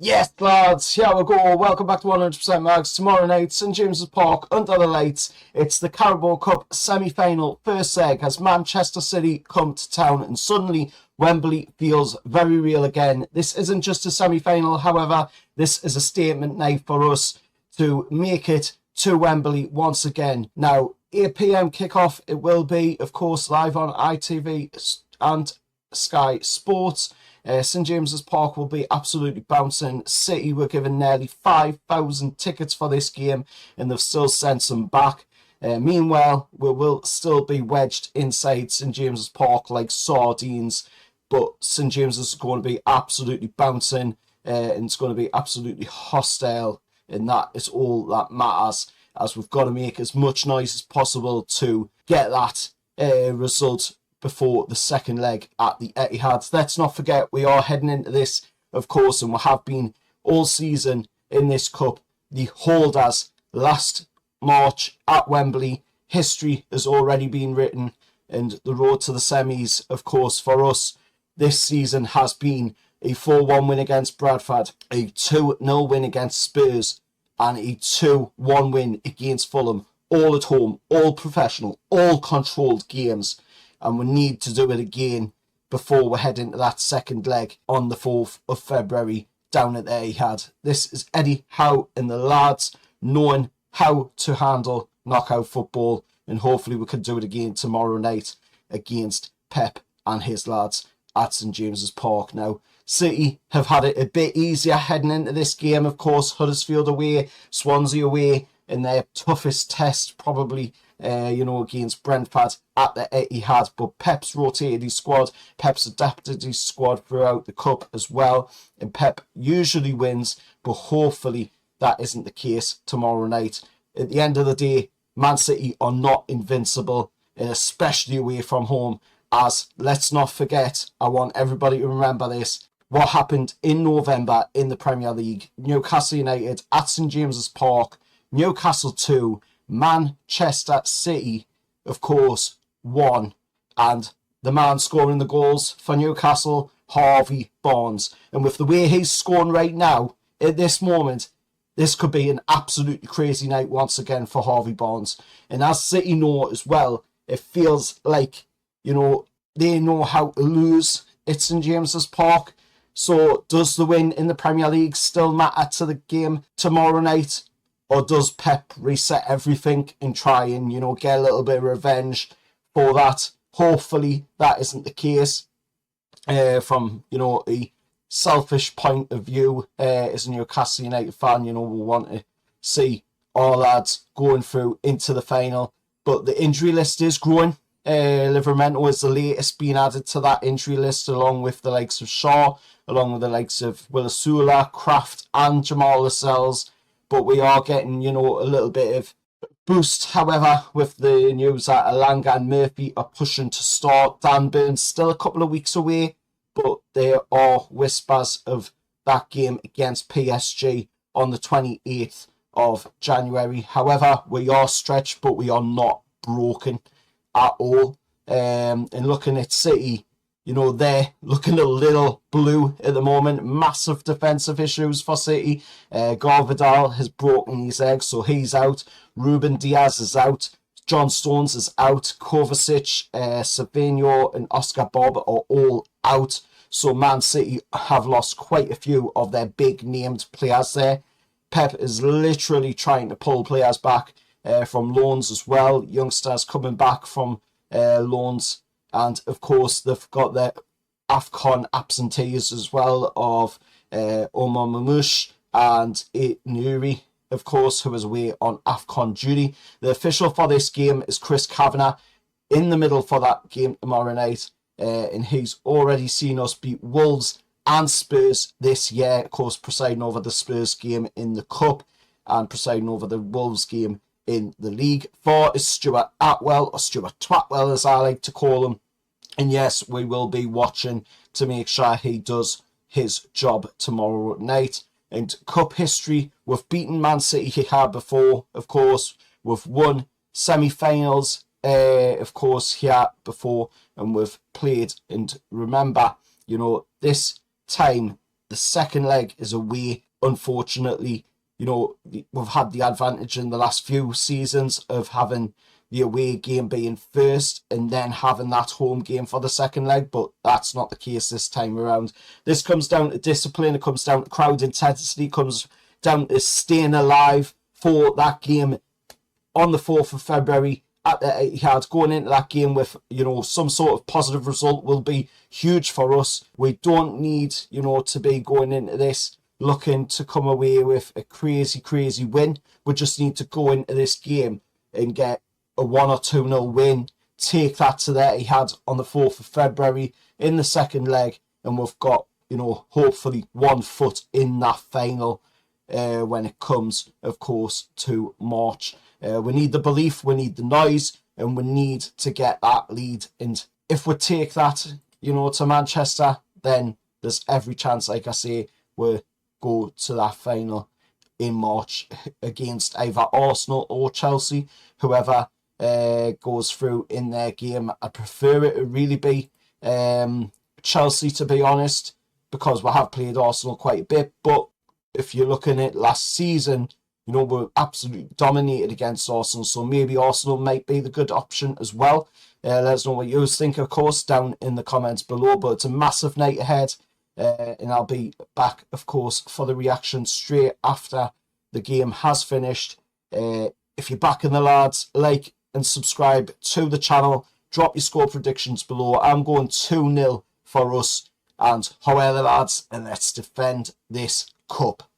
Yes, lads, here we go. Welcome back to 100% Mags. Tomorrow night, St James's Park, under the lights. It's the Carabao Cup semi-final first leg as Manchester City come to town, and suddenly Wembley feels very real again. This isn't just a semi-final, however, this is a statement night for us to make it to Wembley once again. Now, 8 p.m. kickoff, it will be, of course, live on ITV and Sky Sports. St James's Park will be absolutely bouncing. City were given nearly 5,000 tickets for this game and they've still sent some back. Meanwhile, we will still be wedged inside St James's Park like sardines, but St James's is going to be absolutely bouncing and it's going to be absolutely hostile, and that is all that matters, as we've got to make as much noise as possible to get that result before the second leg at the Etihad. Let's not forget, we are heading into this, of course, and we have been all season in this cup, the holders. Last March at Wembley, history has already been written, and the road to the semis, of course, for us this season has been a 4-1 win against Bradford, a 2-0 win against Spurs, and a 2-1 win against Fulham, all at home, all professional, all controlled games. And we need to do it again before we head into that second leg on the 4th of February down at the Etihad. This is Eddie Howe and the lads knowing how to handle knockout football, and hopefully we can do it again tomorrow night against Pep and his lads at St James's Park. Now, City have had it a bit easier heading into this game, of course. Huddersfield away, Swansea away in their toughest test probably, against Brentford at the Etihad. But Pep's rotated his squad. Pep's adapted his squad throughout the cup as well. And Pep usually wins, but hopefully that isn't the case tomorrow night. At the end of the day, Man City are not invincible, and especially away from home. As, let's not forget, I want everybody to remember this, what happened in November in the Premier League. Newcastle United at St James's Park, Newcastle 2, Manchester City, of course, 1. And the man scoring the goals for Newcastle, Harvey Barnes. And with the way he's scoring right now, at this moment, this could be an absolutely crazy night once again for Harvey Barnes. And as City know as well, it feels like, they know how to lose at St James's Park. So does the win in the Premier League still matter to the game tomorrow night? Or does Pep reset everything and try and, get a little bit of revenge for that? Hopefully that isn't the case. From, a selfish point of view, as a Newcastle United fan, we want to see our lads going through into the final. But the injury list is growing. Livramento is the latest being added to that injury list, along with the likes of Shaw, along with the likes of Willisula, Kraft and Jamal Lascelles. But we are getting, a little bit of boost, however, with the news that Alanga and Murphy are pushing to start. Dan Burns still a couple of weeks away, but there are whispers of that game against PSG on the 28th of January. However, we are stretched, but we are not broken at all. And looking at City, they're looking a little blue at the moment. Massive defensive issues for City. Garvidal has broken his leg, so he's out. Ruben Diaz is out. John Stones is out. Kovacic, Savinho and Oscar Bob are all out. So Man City have lost quite a few of their big named players there. Pep is literally trying to pull players back from loans as well. Youngsters coming back from loans. And, of course, they've got their AFCON absentees as well of Omar Mamouche and Nuri, of course, who is away on AFCON duty. The official for this game is Chris Kavanagh in the middle for that game tomorrow night. And he's already seen us beat Wolves and Spurs this year, of course, presiding over the Spurs game in the Cup and presiding over the Wolves game in the league. 4 is Stuart Atwell, or Stuart Twatwell as I like to call him. And yes, we will be watching to make sure he does his job tomorrow night. And Cup history, we've beaten Man City here before, of course. We've won semi-finals, of course, here before. And we've played, and remember, this time The second leg is away. Unfortunately, you know, we've had the advantage in the last few seasons of having the away game being first and then having that home game for the second leg, but that's not the case this time around. This comes down to discipline, it comes down to crowd intensity, it comes down to staying alive for that game on the 4th of February at the Etihad. Going into that game with, you know, some sort of positive result will be huge for us. We don't need, you know, to be going into this looking to come away with a crazy win. We just need to go into this game and get a 1 or 2-0 win, take that to the Etihad on the 4th of February in the second leg, and we've got, you know, hopefully 1 foot in that final when it comes, of course, to March. We need the belief, we need the noise, and we need to get that lead. And if we take that, you know, to Manchester, then there's every chance, like I say, we'll go to that final in March against either Arsenal or Chelsea, whoever goes through in their game. I prefer it to really be Chelsea, to be honest, because we have played Arsenal quite a bit. But if you're looking at last season, you know, we're absolutely dominated against Arsenal, so maybe Arsenal might be the good option as well. Let us know what you think, of course, down in the comments below. But it's a massive night ahead, and I'll be back, of course, for the reaction straight after the game has finished. If you're backing the lads, like and subscribe to the channel. Drop your score predictions below. I'm going 2-0 for us. And how are the lads? And let's defend this cup.